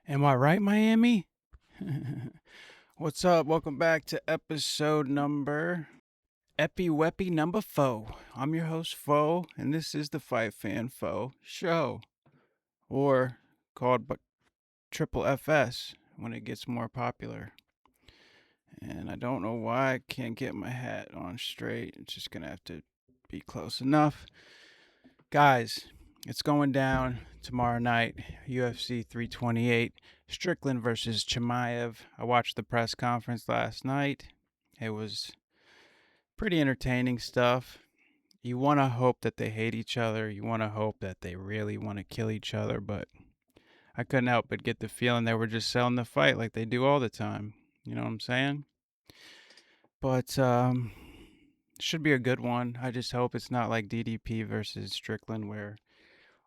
Am I right, Miami? What's up? Welcome back to episode number Epi Weppy number 4. I'm your host, Foe, and this is the Fight Fan Foe show, or called Triple FS when it gets more popular. And I don't know why I can't get my hat on straight. It's just gonna have to be close enough. Guys, it's going down tomorrow night, UFC 328, Strickland versus Chimaev. I watched the press conference last night. It was pretty entertaining stuff. You want to hope that they hate each other. You want to hope that they really want to kill each other, but I couldn't help but get the feeling they were just selling the fight like they do all the time. You know what I'm saying? But should be a good one. I just hope it's not like DDP versus Strickland where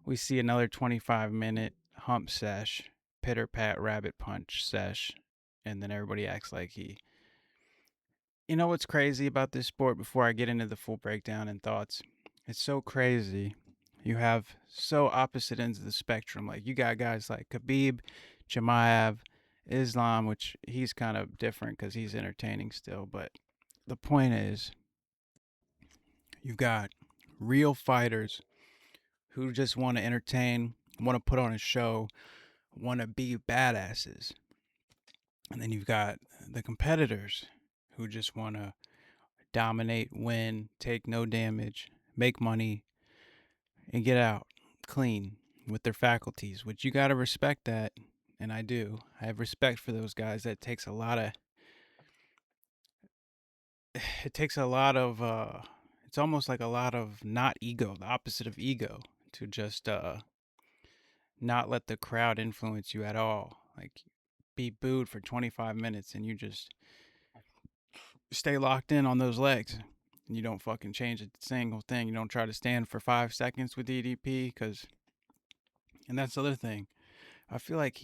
we see another 25-minute hump sesh, pitter pat rabbit punch sesh, and then everybody acts like he. You know what's crazy about this sport before I get into the full breakdown and thoughts? It's so crazy. You have so opposite ends of the spectrum. Like you got guys like Khabib, Chimaev, Islam, which he's kind of different because he's entertaining still. But the point is, you've got real fighters who just want to entertain, want to put on a show, want to be badasses. And then you've got the competitors who just want to dominate, win, take no damage, make money, and get out clean with their faculties, which you got to respect that. And I do. I have respect for those guys. That takes a lot of, it takes a lot of, it's almost like a lot of not ego, the opposite of ego, to just not let the crowd influence you at all. Like, be booed for 25 minutes and you just stay locked in on those legs. And you don't fucking change a single thing. You don't try to stand for 5 seconds with DDP and that's the other thing. I feel like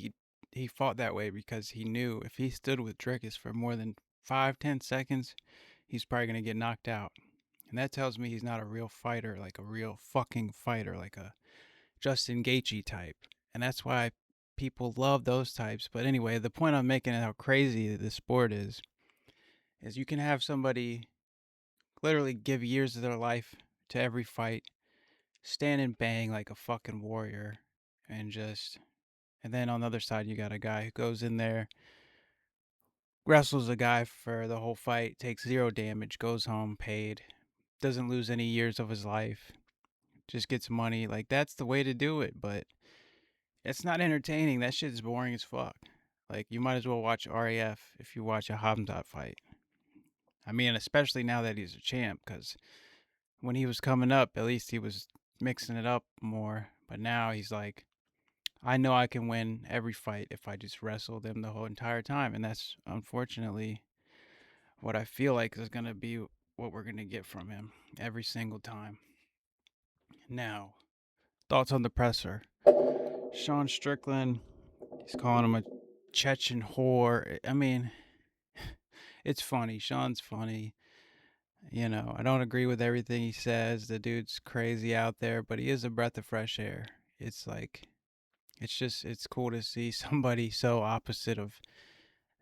he fought that way because he knew if he stood with Drickus for more than 5-10 seconds, he's probably gonna get knocked out. And that tells me he's not a real fighter, like a real fucking fighter, like a Justin Gaethje type. And that's why people love those types. But anyway, the point I'm making is how crazy this sport is you can have somebody literally give years of their life to every fight, stand and bang like a fucking warrior, and just. And then on the other side, you got a guy who goes in there, wrestles a guy for the whole fight, takes zero damage, goes home paid, doesn't lose any years of his life, just gets money. Like, that's the way to do it, but it's not entertaining. That shit's boring as fuck. Like, you might as well watch RAF if you watch a Hamzat fight. I mean, especially now that he's a champ, because when he was coming up, at least he was mixing it up more. But now he's like, I know I can win every fight if I just wrestle them the whole entire time. And that's unfortunately what I feel like is going to be what we're going to get from him every single time. Now, thoughts on the presser. Sean Strickland, he's calling him a Chechen whore. I mean, it's funny. Sean's funny. You know, I don't agree with everything he says. The dude's crazy out there, but he is a breath of fresh air. It's like, it's cool to see somebody so opposite of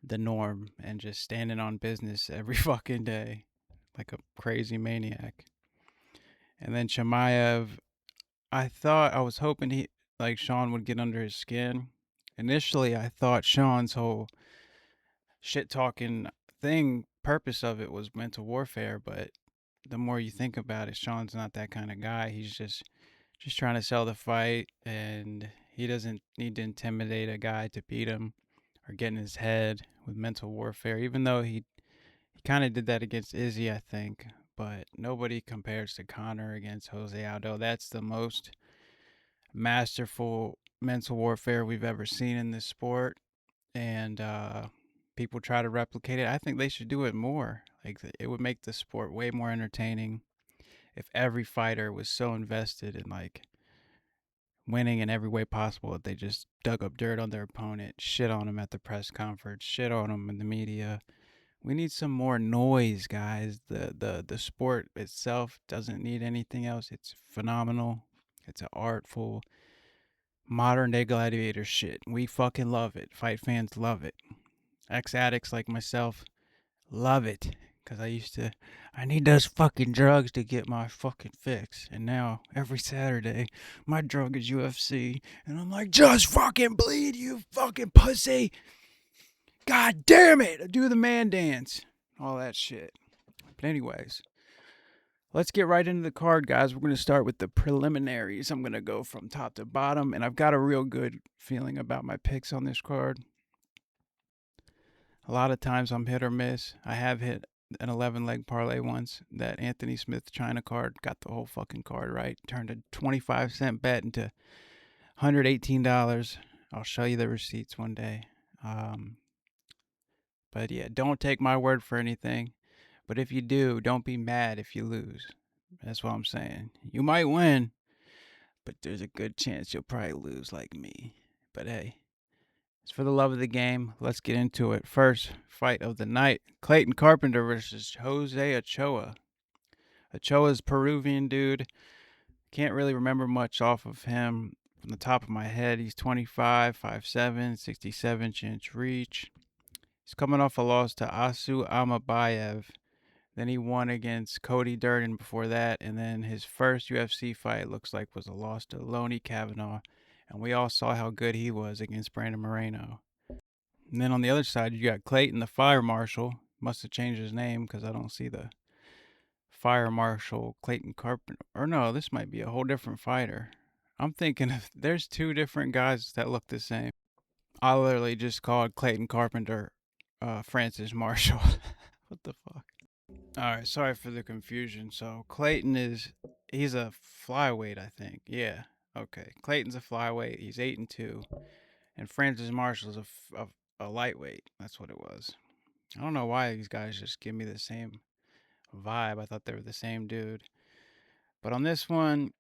the norm and just standing on business every fucking day like a crazy maniac. And then Chimaev, I was hoping like Sean would get under his skin. Initially, I thought Sean's whole shit talking thing, purpose of it was mental warfare, but the more you think about it, Sean's not that kind of guy. He's just trying to sell the fight, and he doesn't need to intimidate a guy to beat him or get in his head with mental warfare. Even though he kind of did that against Izzy, I think, but nobody compares to Connor against Jose Aldo. That's the most masterful mental warfare we've ever seen in this sport, and people try to replicate it. I think they should do it more. Like, it would make the sport way more entertaining if every fighter was so invested in like winning in every way possible that they just dug up dirt on their opponent, shit on him at the press conference, shit on him in the media. We need some more noise, guys. The sport itself doesn't need anything else. It's phenomenal. It's an artful Modern day gladiator shit. We fucking love it. Fight fans love it. Ex addicts like myself love it. Cause I need those fucking drugs to get my fucking fix. And now, every Saturday, my drug is UFC. And I'm like, just fucking bleed, you fucking pussy. God damn it. I do the man dance. All that shit. But, anyways, let's get right into the card, guys. We're going to start with the preliminaries. I'm going to go from top to bottom. And I've got a real good feeling about my picks on this card. A lot of times I'm hit or miss. I have hit an 11 leg parlay once. That Anthony Smith China card got the whole fucking card right. Turned a 25-cent bet into $118. I'll show you the receipts one day. But yeah, don't take my word for anything. But if you do, don't be mad if you lose. That's what I'm saying. You might win, but there's a good chance you'll probably lose like me. But hey, it's for the love of the game. Let's get into it. First fight of the night, Clayton Carpenter versus Jose Ochoa. Ochoa's Peruvian dude. Can't really remember much off of him from the top of my head. He's 25, 5'7", 67-inch reach. He's coming off a loss to Asu Amabayev. Then he won against Cody Durden before that. And then his first UFC fight looks like was a loss to Loney Kavanaugh. And we all saw how good he was against Brandon Moreno. And then on the other side, you got Clayton, the Fire Marshal. Must have changed his name because I don't see the Fire Marshal Clayton Carpenter. Or no, this might be a whole different fighter. I'm thinking there's two different guys that look the same. I literally just called Clayton Carpenter Francis Marshall. What the fuck? All right, sorry for the confusion. So Clayton he's a flyweight, I think. Yeah. Okay. Clayton's a flyweight. He's 8-2, and Francis Marshall's a lightweight. That's what it was. I don't know why these guys just give me the same vibe. I thought they were the same dude. But on this one,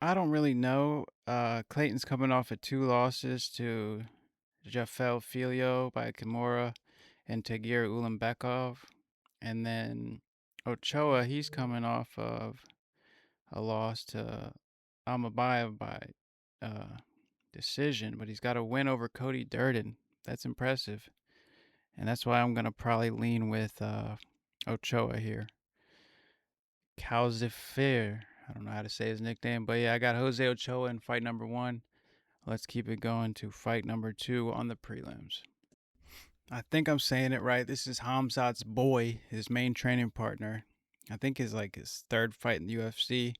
I don't really know. Clayton's coming off of 2 losses to Jafel Filio by Kimura and Tagir Ulanbekov. And then Ochoa, he's coming off of a loss to Amabayev by decision, but he's got a win over Cody Durden. That's impressive. And that's why I'm going to probably lean with Ochoa here. Calzifir. I don't know how to say his nickname, but yeah, I got Jose Ochoa in fight number 1. Let's keep it going to fight number 2 on the prelims. I think I'm saying it right. This is Hamzat's boy, his main training partner. I think his third fight in the UFC.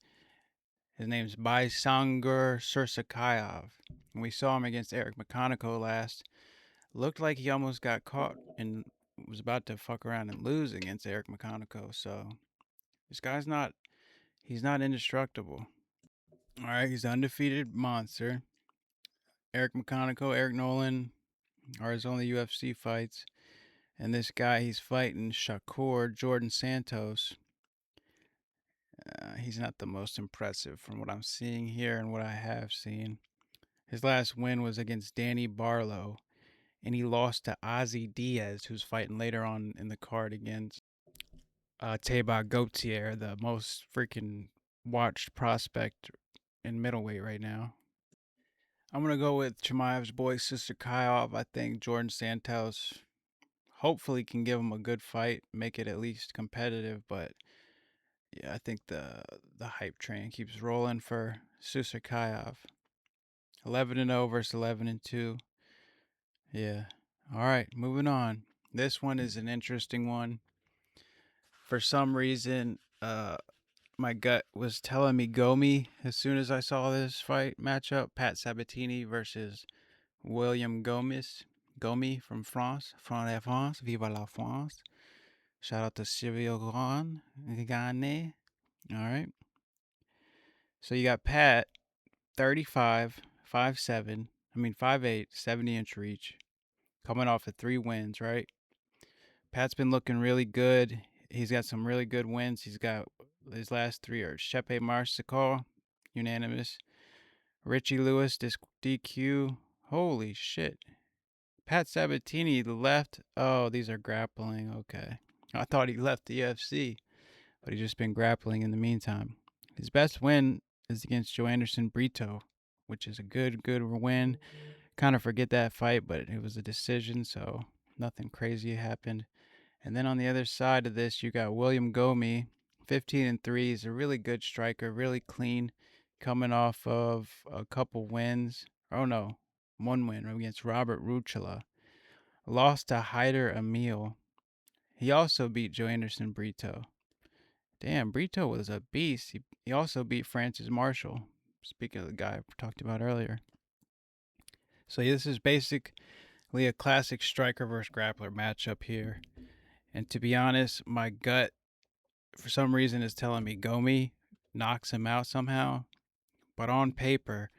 His name's Baisangur Sursakayev. And we saw him against Eric McConaughey last. Looked like he almost got caught and was about to fuck around and lose against Eric McConaughey. So this guy's he's not indestructible. All right, he's an undefeated monster. Eric McConaughey, Eric Nolan are his only UFC fights. And this guy he's fighting, Shakur Jordan Santos, he's not the most impressive from what I'm seeing here and what I have seen. His last win was against Danny Barlow, and he lost to Ozzy Diaz, who's fighting later on in the card against Teba Gautier, the most freaking watched prospect in middleweight right now. I'm going to go with Chimaev's boy, Sister Kyle. I think Jordan Santos hopefully can give him a good fight, make it at least competitive, but yeah, I think the hype train keeps rolling for Susakayev. 11-0 versus 11-2. Yeah. All right, moving on. This one is an interesting one. For some reason, my gut was telling me Gomi as soon as I saw this fight matchup. Pat Sabatini versus William Gomi from France. France, vive la France. Shout out to Cyril Gane. All right. So you got Pat, 35, 5'7", 5'8", 70-inch reach, coming off of 3 wins, right? Pat's been looking really good. He's got some really good wins. He's got his last 3 are Shepe Marsical, unanimous. Richie Lewis, DQ. Holy shit. Pat Sabatini, the left. Oh, these are grappling. Okay. I thought he left the UFC, but he's just been grappling in the meantime. His best win is against Joe Anderson Brito. which is a good win. Kind of forget that fight, but it was a decision, so nothing crazy happened. And then on the other side of this, you got William Gomi, 15-3. He's a really good striker, really clean, coming off of a couple wins. Oh no, one win against Robert Ruchala. Lost to Hyder Emil. He also beat Joe Anderson Brito. Damn, Brito was a beast. He also beat Francis Marshall. Speaking of the guy we talked about earlier. So this is basically a classic striker versus grappler matchup here. And to be honest, my gut for some reason is telling me Gomi knocks him out somehow. But on paper,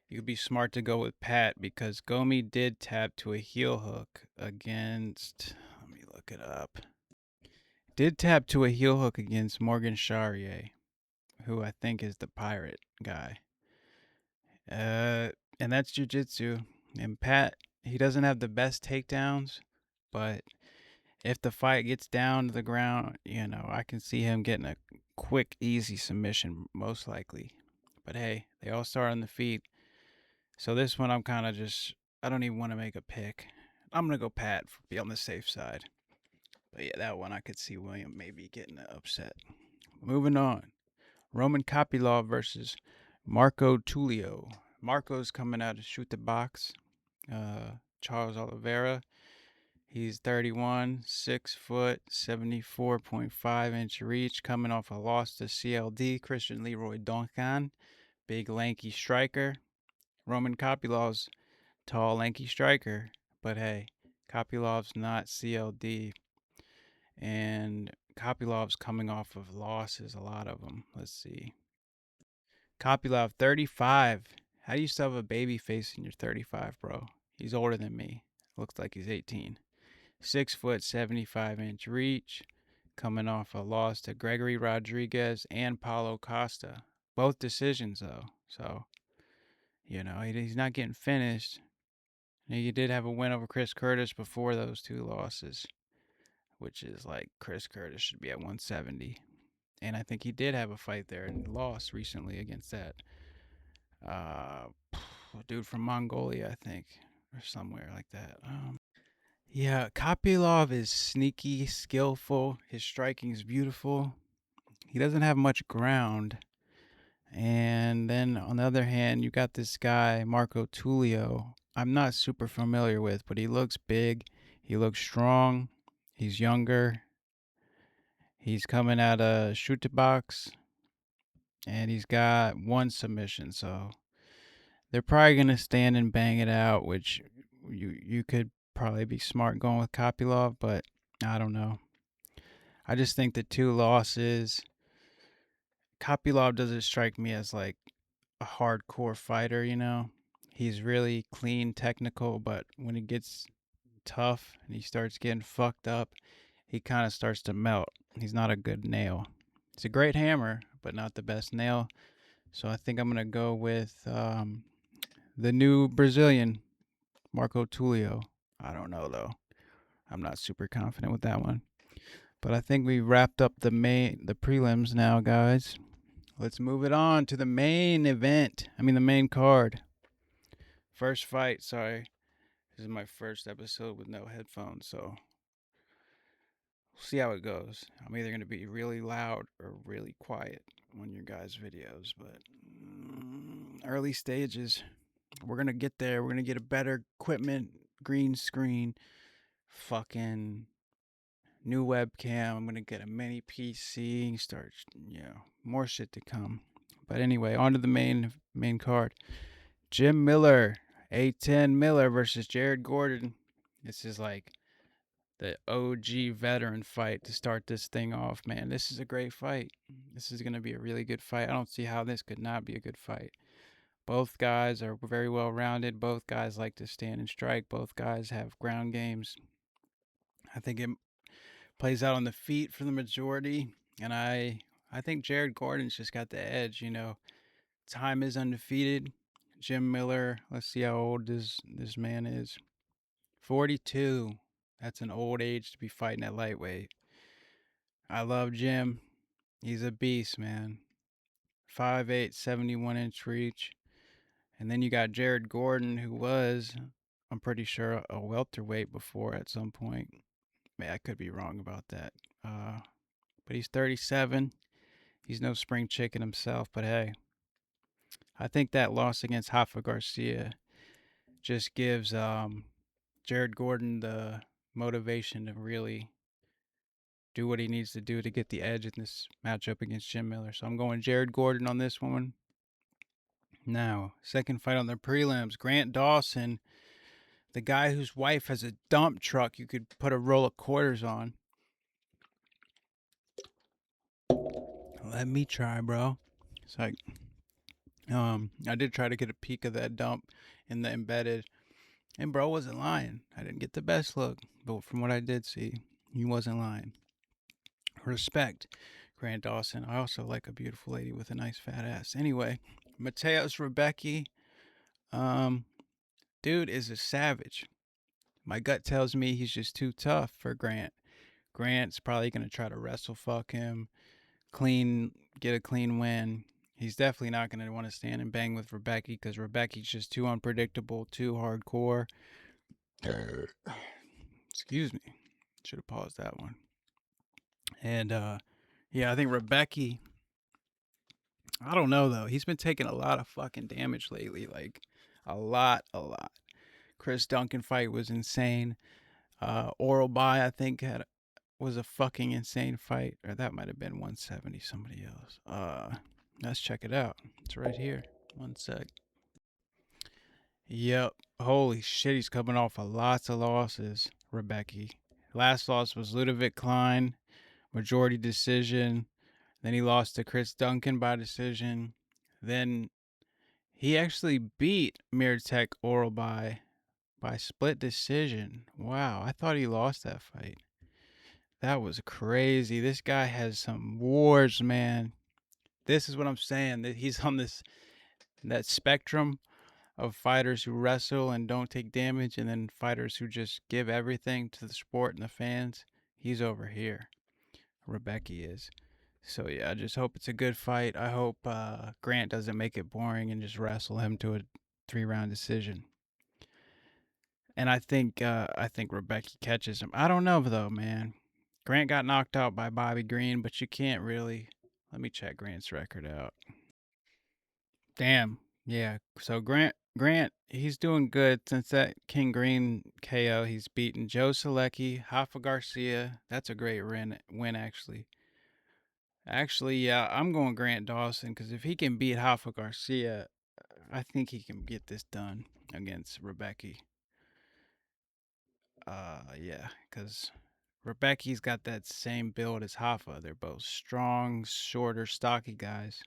you'd be smart to go with Pat because Gomi did tap to a heel hook against. Let me look it up. Did tap to a heel hook against Morgan Charrier, who I think is the pirate guy. And that's jiu-jitsu. And Pat, he doesn't have the best takedowns, but if the fight gets down to the ground, I can see him getting a quick, easy submission, most likely. But hey, they all start on the feet. So this one, I'm kind of just, I don't even want to make a pick. I'm going to go Pat for be on the safe side. But yeah, that one I could see William maybe getting upset. Moving on. Roman Kopylov versus Marco Tulio. Marco's coming out to shoot the box. Charles Oliveira. He's 31, 6 foot, 74.5-inch reach, coming off a loss to CLD, Christian Leroy Duncan. Big, lanky striker. Roman Kopylov's tall, lanky striker. But hey, Kopylov's not CLD. And Kopylov's coming off of losses, a lot of them. Let's see. Kopylov, 35. How do you still have a baby face and you're 35, bro? He's older than me. Looks like he's 18. 6 foot, 75-inch reach. Coming off a loss to Gregory Rodriguez and Paulo Costa. Both decisions, though. So, he's not getting finished. He did have a win over Chris Curtis before those two losses, which is like Chris Curtis should be at 170. And I think he did have a fight there and lost recently against that dude from Mongolia, I think, or somewhere like that. Yeah, Kopylov is sneaky, skillful. His striking is beautiful. He doesn't have much ground. And then on the other hand, you got this guy, Marco Tulio. I'm not super familiar with, but he looks big. He looks strong. He's younger. He's coming out of shoot the box. And he's got one submission. So they're probably going to stand and bang it out, which you could probably be smart going with Kopylov, but I don't know. I just think the two losses, Kopylov doesn't strike me as like a hardcore fighter, He's really clean, technical, but when it gets tough and he starts getting fucked up, he kind of starts to melt. He's not a good nail. He's a great hammer, but not the best nail. So I think I'm going to go with the new Brazilian, Marco Tulio. I don't know, though. I'm not super confident with that one. But I think we wrapped up the prelims now, guys. Let's move it on to the main event. The main card. First fight, sorry. This is my first episode with no headphones, so we'll see how it goes. I'm either going to be really loud or really quiet on your guys' videos, but early stages. We're going to get there. We're going to get a better equipment, green screen, fucking new webcam. I'm going to get a mini PC, start, more shit to come. But anyway, on to the main card. Jim Miller, A10 Miller versus Jared Gordon. This is like the OG veteran fight to start this thing off, man. This is a great fight. This is going to be a really good fight. I don't see how this could not be a good fight. Both guys are very well rounded. Both guys like to stand and strike. Both guys have ground games. I think it plays out on the feet for the majority. And I think Jared Gordon's just got the edge, Time is undefeated. Jim Miller, let's see how old this man is. 42. That's an old age to be fighting at lightweight. I love Jim. He's a beast, man. 5'8", 71-inch reach. And then you got Jared Gordon, who was, I'm pretty sure, a welterweight before at some point. Man, I could be wrong about that. But he's 37. He's no spring chicken himself, but hey, I think that loss against Rafa Garcia just gives Jared Gordon the motivation to really do what he needs to do to get the edge in this matchup against Jim Miller. So I'm going Jared Gordon on this one. Now, second fight on the prelims, Grant Dawson, the guy whose wife has a dump truck you could put a roll of quarters on. Let me try, bro. It's like, I did try to get a peek of that dump in the embedded, and bro wasn't lying. I didn't get the best look, but from what I did see, he wasn't lying. Respect, Grant Dawson. I also like a beautiful lady with a nice fat ass. Anyway, Mateus Rebecki, dude is a savage. My gut tells me he's just too tough for Grant. Grant's probably gonna try to wrestle fuck him, get a clean win. He's definitely not gonna want to stand and bang with Rebecki because Rebecki's just too unpredictable, too hardcore. Excuse me. Should have paused that one. And yeah, I think Rebecki, I don't know though. He's been taking a lot of fucking damage lately. Like a lot. Chris Duncan fight was insane. Oral By, I think, was a fucking insane fight. Or that might have been 170 somebody else. Let's check it out. It's right here. One sec. Yep. Holy shit, he's coming off of lots of losses, Rebecki. Last loss was Ludovic Klein, majority decision. Then he lost to Chris Duncan by decision. Then he actually beat Mirtek Oral by split decision. Wow, I thought he lost that fight. That was crazy. This guy has some wars, man. This is what I'm saying. That he's on that spectrum of fighters who wrestle and don't take damage, and then fighters who just give everything to the sport and the fans. He's over here. Rebecki is. So yeah, I just hope it's a good fight. I hope Grant doesn't make it boring and just wrestle him to a 3-round decision. And I think Rebecki catches him. I don't know though, man. Grant got knocked out by Bobby Green, but you can't really. Let me check Grant's record out. Damn. Yeah. So Grant, he's doing good since that King Green KO. He's beaten Joe Selecki, Rafa Garcia. That's a great win actually. Actually, yeah, I'm going Grant Dawson because if he can beat Rafa Garcia, I think he can get this done against Rebecki. Yeah, because Rebecki's got that same build as Rafa. They're both strong, shorter, stocky guys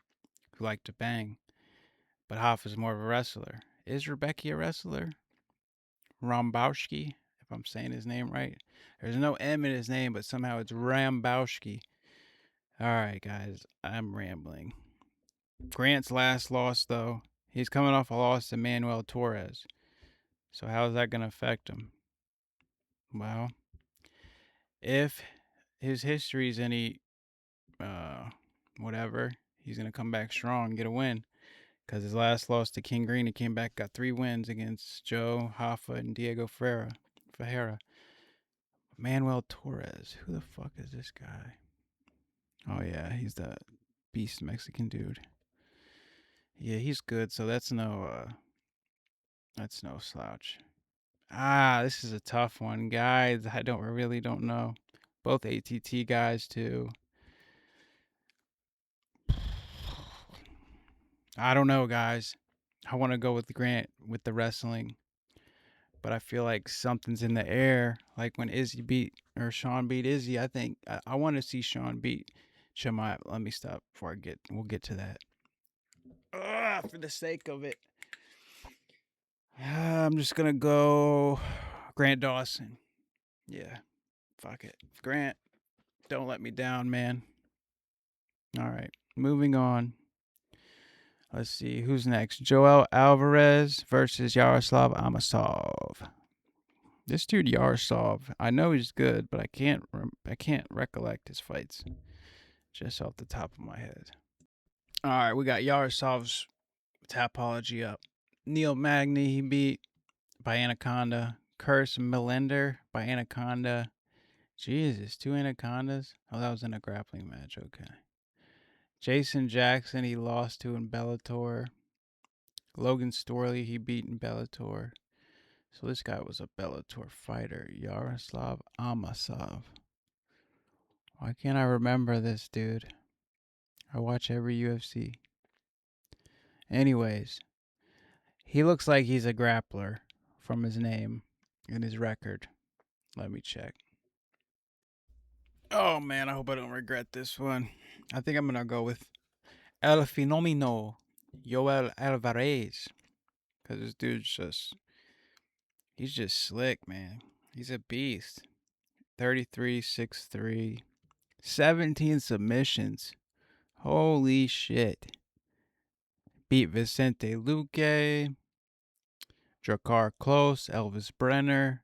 who like to bang. But Rafa's more of a wrestler. Is Rebecki a wrestler? Rambowski, if I'm saying his name right. There's no M in his name, but somehow it's Rambowski. All right, guys, I'm rambling. Grant's last loss, though, he's coming off a loss to Manuel Torres. So how is that going to affect him? Well, if his history's any whatever, he's going to come back strong and get a win. Because his last loss to King Green, he came back, got 3 wins against Joe, Rafa, and Diego Ferreira. Manuel Torres, who the fuck is this guy? Oh yeah, he's that beast Mexican dude. Yeah, he's good. So that's no slouch. This is a tough one, guys. I really don't know. Both ATT guys too. I don't know, guys. I want to go with Grant with the wrestling, but I feel like something's in the air. Like when Sean beat Izzy. I think I want to see Sean beat Chimaev. Let me stop before we'll get to that. For the sake of it, I'm just gonna go Grant Dawson. Yeah, fuck it, Grant. Don't let me down, man. All right, moving on. Let's see who's next. Joel Alvarez versus Yaroslav Amosov. This dude Yaroslav, I know he's good, but I can't recollect his fights just off the top of my head. All right, we got Yaroslav's Tapology up. Neil Magny, he beat by Anaconda. Curse Millender by Anaconda. Jesus, 2 Anacondas? Oh, that was in a grappling match. Okay. Jason Jackson, he lost to in Bellator. Logan Storley, he beat in Bellator. So this guy was a Bellator fighter. Yaroslav Amasov. Why can't I remember this dude? I watch every UFC. Anyways, he looks like he's a grappler from his name and his record. Let me check. Oh man, I hope I don't regret this one. I think I'm gonna go with El Fenomeno, Yoel Alvarez, because this dude's he's just slick, man. He's a beast. 33, 6'3", 17 submissions. Holy shit. Beat Vicente Luque, Drakkar Klose, Elvis Brenner.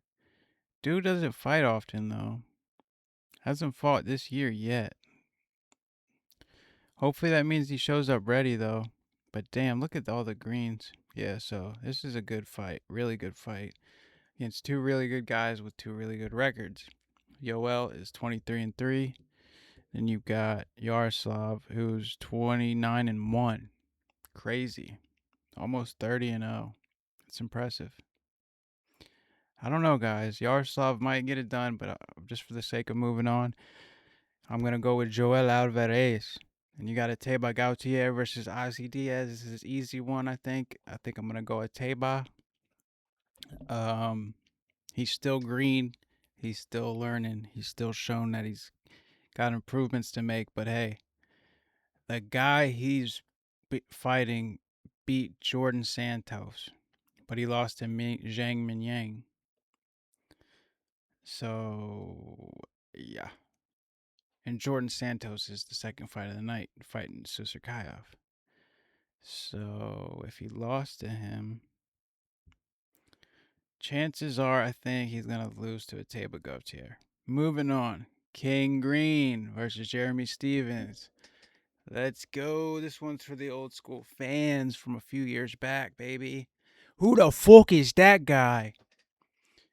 Dude doesn't fight often, though. Hasn't fought this year yet. Hopefully that means he shows up ready, though. But damn, look at all the greens. Yeah, so this is a good fight. Really good fight. Against two really good guys with two really good records. Yoel is 23-3. Then you've got Yaroslav, who's 29-1. Crazy. Almost 30-0. It's impressive. I don't know, guys. Yaroslav might get it done, but just for the sake of moving on, I'm going to go with Joel Alvarez. And you got a Teba Gautier versus Ozzy Diaz. This is an easy one, I think. I think I'm going to go with Teba. He's still green. He's still learning. He's still shown that he's got improvements to make. But hey, the guy he's fighting beat Jordan Santos, but he lost to Zhang Minyang. So, yeah. And Jordan Santos is the second fight of the night, fighting Susarkayev. So, if he lost to him, chances are I think he's going to lose to a Teba Gautier. Moving on. King Green versus Jeremy Stevens. Let's go. This one's for the old school fans from a few years back, baby. Who the fuck is that guy?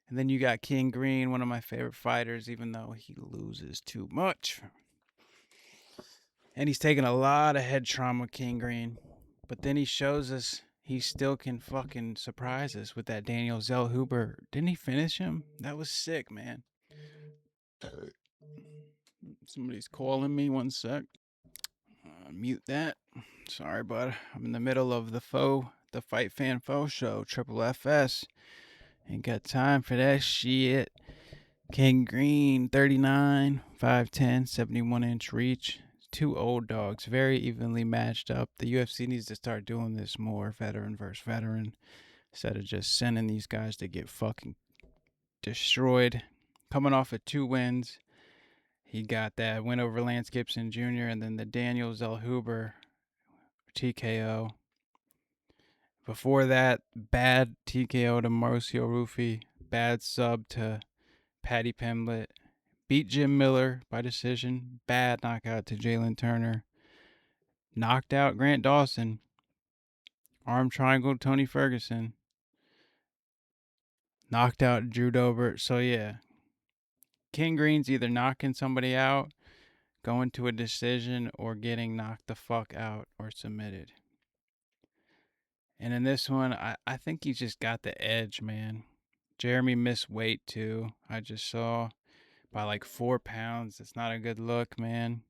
And then you got King Green, one of my favorite fighters, even though he loses too much. And he's taking a lot of head trauma, King Green. But then he shows us he still can fucking surprise us with that Daniel Zellhuber. Didn't he finish him? That was sick, man. Somebody's calling me. 1 sec. Mute that. Sorry, bud. I'm in the middle of the Fight Fan Faux show, Triple FS. Ain't got time for that shit. King Green, 39, 5'10", 71-inch reach. Two old dogs, very evenly matched up. The UFC needs to start doing this more, veteran versus veteran, instead of just sending these guys to get fucking destroyed. Coming off of 2 wins, he got that win over Lance Gibson Jr. and then the Daniel Zellhuber TKO. Before that, bad TKO to Mauricio Rufy, bad sub to Paddy Pimblett. Beat Jim Miller by decision. Bad knockout to Jalen Turner. Knocked out Grant Dawson. Arm triangle Tony Ferguson. Knocked out Drew Dober. So yeah, King Green's either knocking somebody out, going to a decision, or getting knocked the fuck out or submitted. And in this one, I think he just got the edge, man. Jeremy missed weight too. I just saw by like 4 pounds. It's not a good look, man.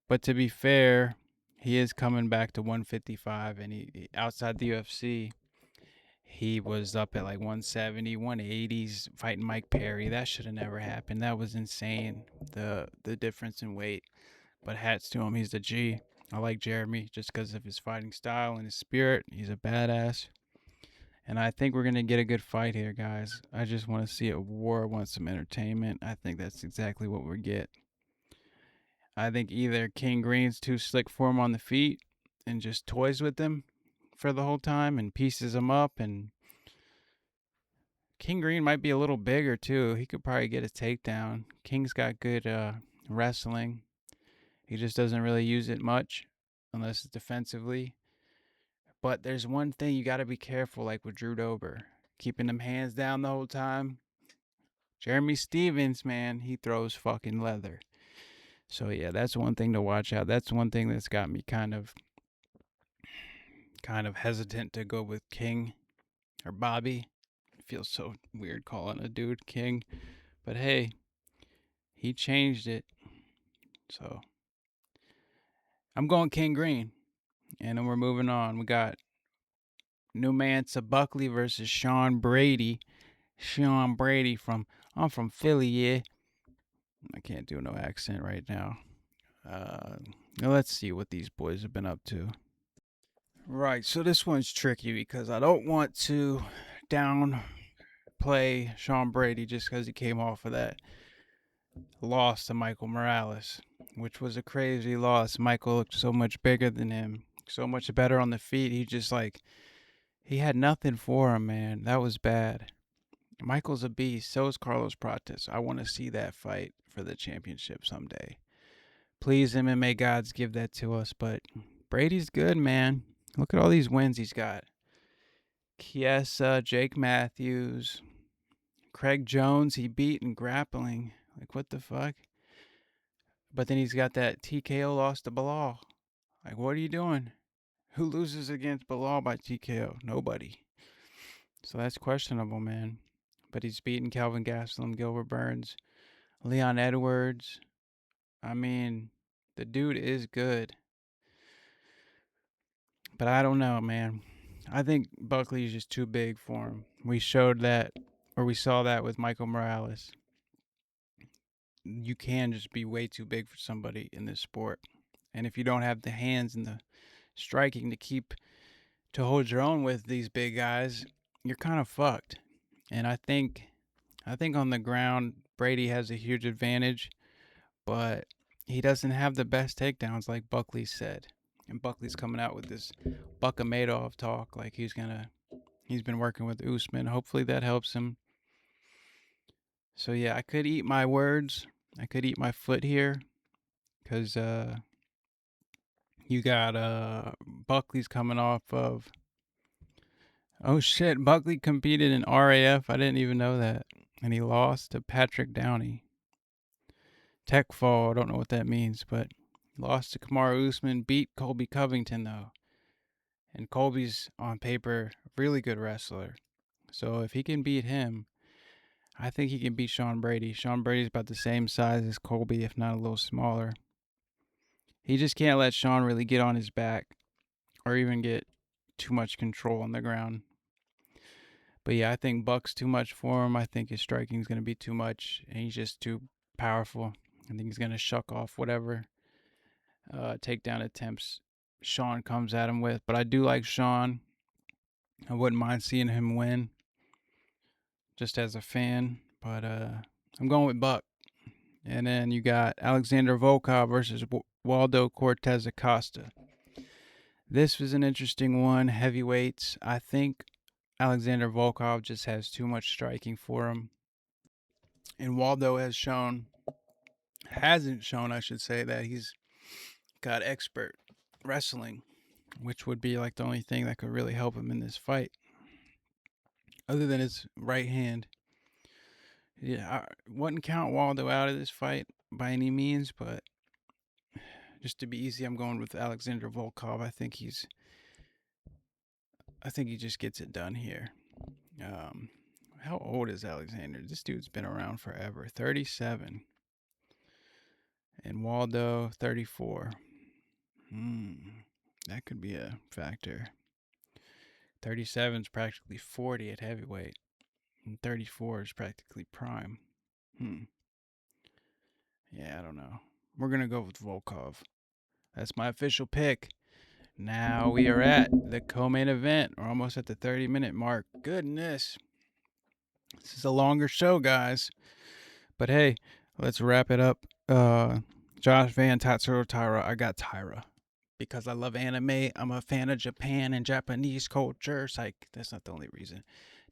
But to be fair, he is coming back to 155, and he outside the UFC, he was up at like 170, 180s fighting Mike Perry. That should have never happened. That was insane, the difference in weight. But hats to him, he's the G. I like Jeremy just because of his fighting style and his spirit. He's a badass. And I think we're going to get a good fight here, guys. I just want to see a war, want some entertainment. I think that's exactly what we get. I think either King Green's too slick for him on the feet and just toys with him for the whole time and pieces him up. And King Green might be a little bigger, too. He could probably get a takedown. King's got good wrestling. He just doesn't really use it much unless it's defensively. But there's one thing you got to be careful, like with Drew Dober, keeping them hands down the whole time. Jeremy Stevens, man, he throws fucking leather. So yeah, that's one thing to watch out. That's one thing that's got me kind of hesitant to go with King or Bobby. It feels so weird calling a dude King, but hey, he changed it. So I'm going King Green, and then we're moving on. We got Numansa Buckley versus Sean Brady. Sean Brady I'm from Philly, yeah. I can't do no accent right now. Let's see what these boys have been up to. Right, so this one's tricky because I don't want to downplay Sean Brady just because he came off of that loss to Michael Morales, which was a crazy loss. Michael looked so much bigger than him, so much better on the feet. He had nothing for him, man. That was bad. Michael's a beast. So is Carlos Prates. I want to see that fight for the championship someday. Please, MMA gods, give that to us. But Brady's good, man. Look at all these wins he's got. Chiesa, Jake Matthews, Craig Jones, he beat in grappling. Like, what the fuck? But then he's got that TKO loss to Bilal. Like, what are you doing? Who loses against Bilal by TKO? Nobody. So that's questionable, man. But he's beaten Kelvin Gastelum, Gilbert Burns, Leon Edwards. I mean, the dude is good. But I don't know, man. I think Buckley is just too big for him. We saw that with Michael Morales. You can just be way too big for somebody in this sport. And if you don't have the hands and the striking to hold your own with these big guys, you're kind of fucked. And I think on the ground Brady has a huge advantage, but he doesn't have the best takedowns like Buckley said. And Buckley's coming out with this Buckamadov talk like he's been working with Usman. Hopefully that helps him. So yeah, I could eat my words. I could eat my foot here cuz you got Buckley's coming off of. Oh shit, Buckley competed in RAF. I didn't even know that. And he lost to Patrick Downey. Tech fall, I don't know what that means, but lost to Kamaru Usman, beat Colby Covington though. And Colby's on paper a really good wrestler. So if he can beat him, I think he can beat Sean Brady. Sean Brady's about the same size as Colby, if not a little smaller. He just can't let Sean really get on his back or even get too much control on the ground. But yeah, I think Buck's too much for him. I think his striking is going to be too much, and he's just too powerful. I think he's going to shuck off whatever takedown attempts Sean comes at him with. But I do like Sean. I wouldn't mind seeing him win just as a fan. But I'm going with Buck. And then you got Alexander Volkov versus Waldo Cortez Acosta. This was an interesting one. Heavyweights. I think Alexander Volkov just has too much striking for him. And Waldo hasn't shown, I should say, that he's got expert wrestling, which would be like the only thing that could really help him in this fight, other than his right hand. Yeah, I wouldn't count Waldo out of this fight by any means, but just to be easy, I'm going with Alexander Volkov. I think he just gets it done here. How old is Alexander? This dude's been around forever. 37. And Waldo, 34. That could be a factor. 37 is practically 40 at heavyweight. And 34 is practically prime. Yeah, I don't know. We're going to go with Volkov. That's my official pick. Now we are at the co-main event. We're almost at the 30-minute mark. Goodness. This is a longer show, guys. But hey, let's wrap it up. Josh Van Tatsuro Taira. I got Taira. Because I love anime. I'm a fan of Japan and Japanese culture. It's like, that's not the only reason.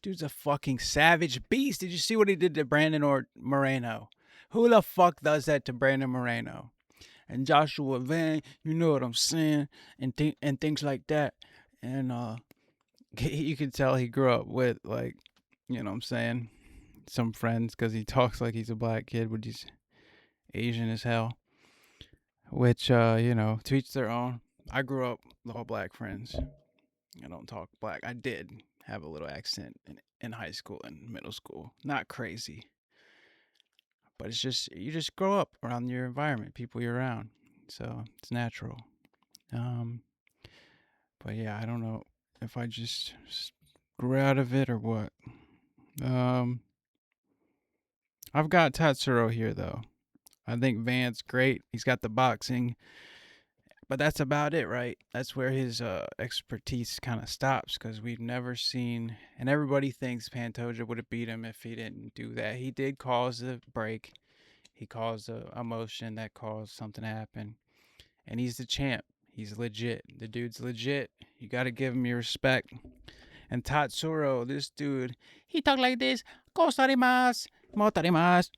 Dude's a fucking savage beast. Did you see what he did to Brandon Moreno? Who the fuck does that to Brandon Moreno? And Joshua Van, you know what I'm saying? And things like that. And you can tell he grew up with, like, you know what I'm saying, some friends, because he talks like he's a black kid, but he's Asian as hell. Which, to each their own. I grew up with all black friends. I don't talk black. I did have a little accent in high school and middle school. Not crazy. But it's just, you just grow up around your environment, people you're around. So it's natural. Um, but yeah, I don't know if I just grew out of it or what. Um, I've got Tatsuro here, though. I think Van's great. He's got the boxing. But that's about it, right? That's where his expertise kind of stops, because we've never seen, and everybody thinks Pantoja would have beat him if he didn't do that. He did cause a break. He caused a motion that caused something to happen. And he's the champ. He's legit. The dude's legit. You got to give him your respect. And Tatsuro, this dude, he talk like this. Kosarimasu, motarimasu.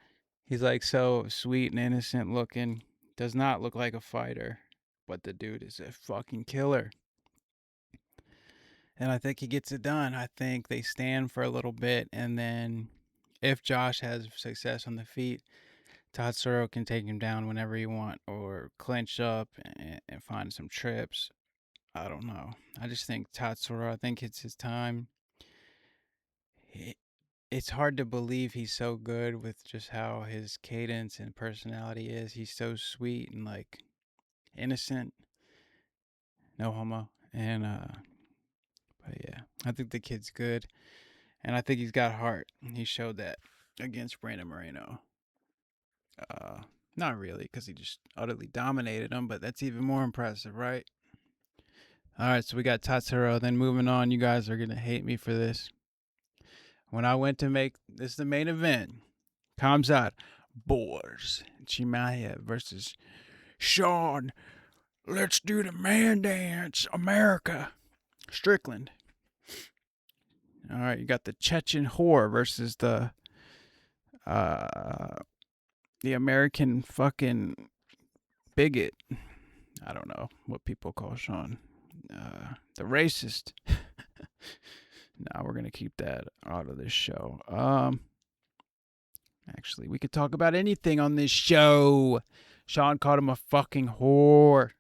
He's like so sweet and innocent looking. Does not look like a fighter. But the dude is a fucking killer. And I think he gets it done. I think they stand for a little bit, and then if Josh has success on the feet, Tatsuro can take him down whenever he want, or clinch up and find some trips. I don't know. I just think Tatsuro, I think it's his time. It's hard to believe he's so good with just how his cadence and personality is. He's so sweet and like innocent, no homo, and but yeah, I think the kid's good, and I think he's got heart. He showed that against Brandon Moreno. Uh, Not really, because he just utterly dominated him, but that's even more impressive, right? All right, so we got Tatsuro. Then moving on, you guys are gonna hate me for this. When I went to make this the main event, comes out Boars Chimaev versus Sean. Let's do the man dance, America. Strickland. All right, you got the Chechen whore versus the American fucking bigot. I don't know what people call Sean. The racist. Now we're gonna keep that out of this show. Actually, we could talk about anything on this show. Sean called him a fucking whore.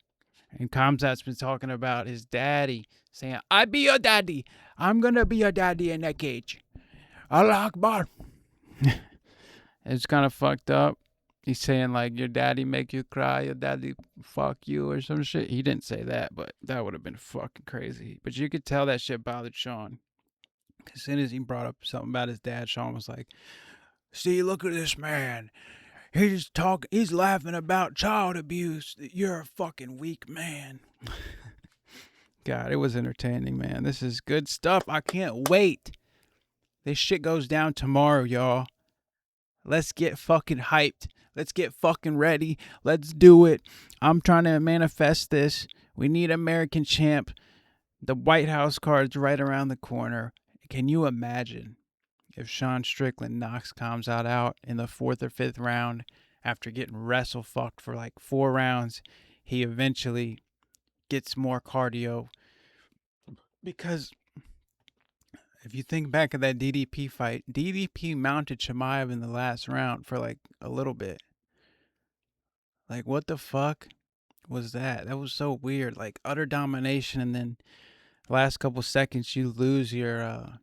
And Kamzat's been talking about his daddy, saying, I be your daddy. I'm gonna be your daddy in that cage. Allah Akbar. It's kind of fucked up. He's saying, like, your daddy make you cry, your daddy fuck you or some shit. He didn't say that, but that would have been fucking crazy. But you could tell that shit bothered Sean. As soon as he brought up something about his dad, Sean was like, see, look at this man. He's laughing about child abuse. You're a fucking weak man. God, it was entertaining, man. This is good stuff. I can't wait. This shit goes down tomorrow, y'all. Let's get fucking hyped. Let's get fucking ready. Let's do it. I'm trying to manifest this. We need American champ. The White House card's right around the corner. Can you imagine if Sean Strickland knocks Kamzat out in the 4th or 5th round after getting wrestle fucked for like 4 rounds? He eventually gets more cardio. Because if you think back of that DDP fight, DDP mounted Chimaev in the last round for like a little bit. Like, what the fuck was that? That was so weird. Like, utter domination, and then last couple seconds you lose your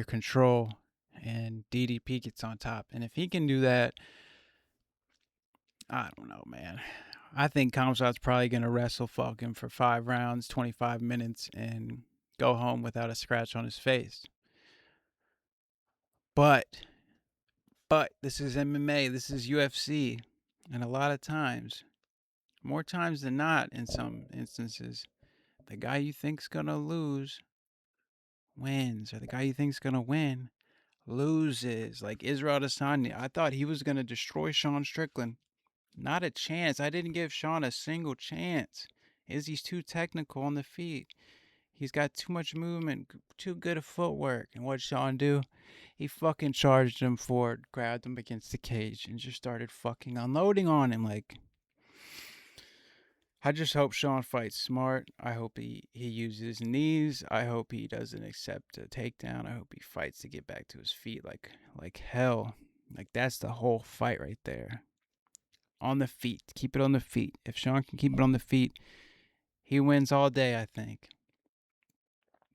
control, and DDP gets on top. And if he can do that, I don't know, man. I think Kamzat's probably gonna wrestle fuck him for 5 rounds, 25 minutes, and go home without a scratch on his face. But this is MMA, this is UFC, and a lot of times, more times than not in some instances, the guy you think's gonna lose wins, or the guy you think's gonna win loses. Like Israel Adesanya, I thought he was gonna destroy Sean Strickland. Not a chance. I didn't give Sean a single chance. Izzy's too technical on the feet. He's got too much movement, too good of footwork. And what'd Sean do? He fucking charged him forward, grabbed him against the cage, and just started fucking unloading on him. Like, I just hope Sean fights smart. I hope he uses his knees. I hope he doesn't accept a takedown. I hope he fights to get back to his feet like hell. Like that's the whole fight right there. On the feet. Keep it on the feet. If Sean can keep it on the feet, he wins all day, I think.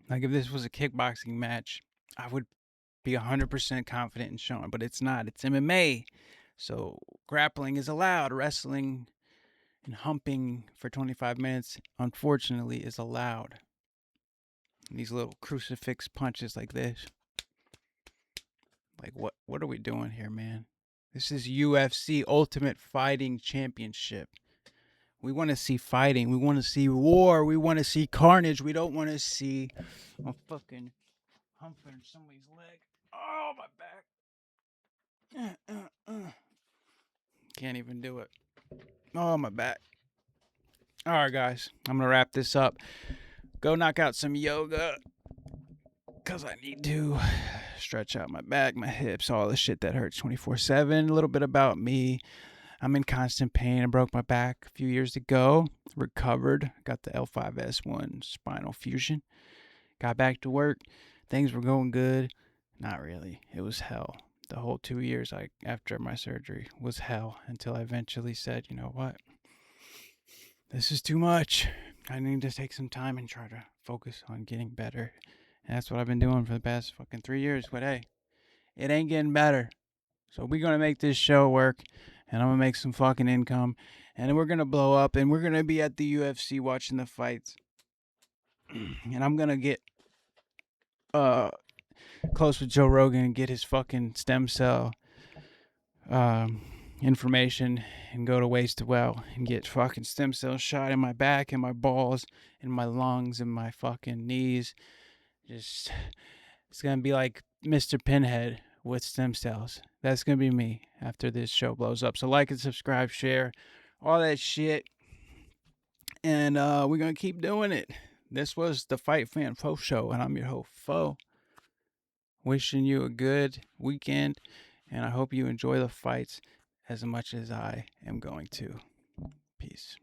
Like if this was a kickboxing match, I would be 100% confident in Sean, but it's not. It's MMA. So grappling is allowed. Wrestling and humping for 25 minutes, unfortunately, is allowed. And these little crucifix punches like this. Like what are we doing here, man? This is UFC Ultimate Fighting Championship. We want to see fighting. We want to see war. We want to see carnage. We don't want to see a fucking humping somebody's leg. Oh, my back. Can't even do it. Oh, my back. All right, guys. I'm going to wrap this up. Go knock out some yoga. Because I need to stretch out my back, my hips, all the shit that hurts 24/7. A little bit about me. I'm in constant pain. I broke my back a few years ago. Recovered. Got the L5S1 spinal fusion. Got back to work. Things were going good. Not really. It was hell. The whole 2 years after my surgery was hell until I eventually said, you know what? This is too much. I need to take some time and try to focus on getting better. And that's what I've been doing for the past fucking 3 years. But hey, it ain't getting better. So we're going to make this show work. And I'm going to make some fucking income. And then we're going to blow up. And we're going to be at the UFC watching the fights. And I'm going to get close with Joe Rogan and get his fucking stem cell information and go to Waste to Well and get fucking stem cells shot in my back and my balls and my lungs and my fucking knees. Just, it's going to be like Mr. Pinhead with stem cells. That's going to be me after this show blows up. So like and subscribe, share, all that shit. And we're going to keep doing it. This was the Fight Fan Fo Show, and I'm your host, Fo. Wishing you a good weekend, and I hope you enjoy the fights as much as I am going to. Peace.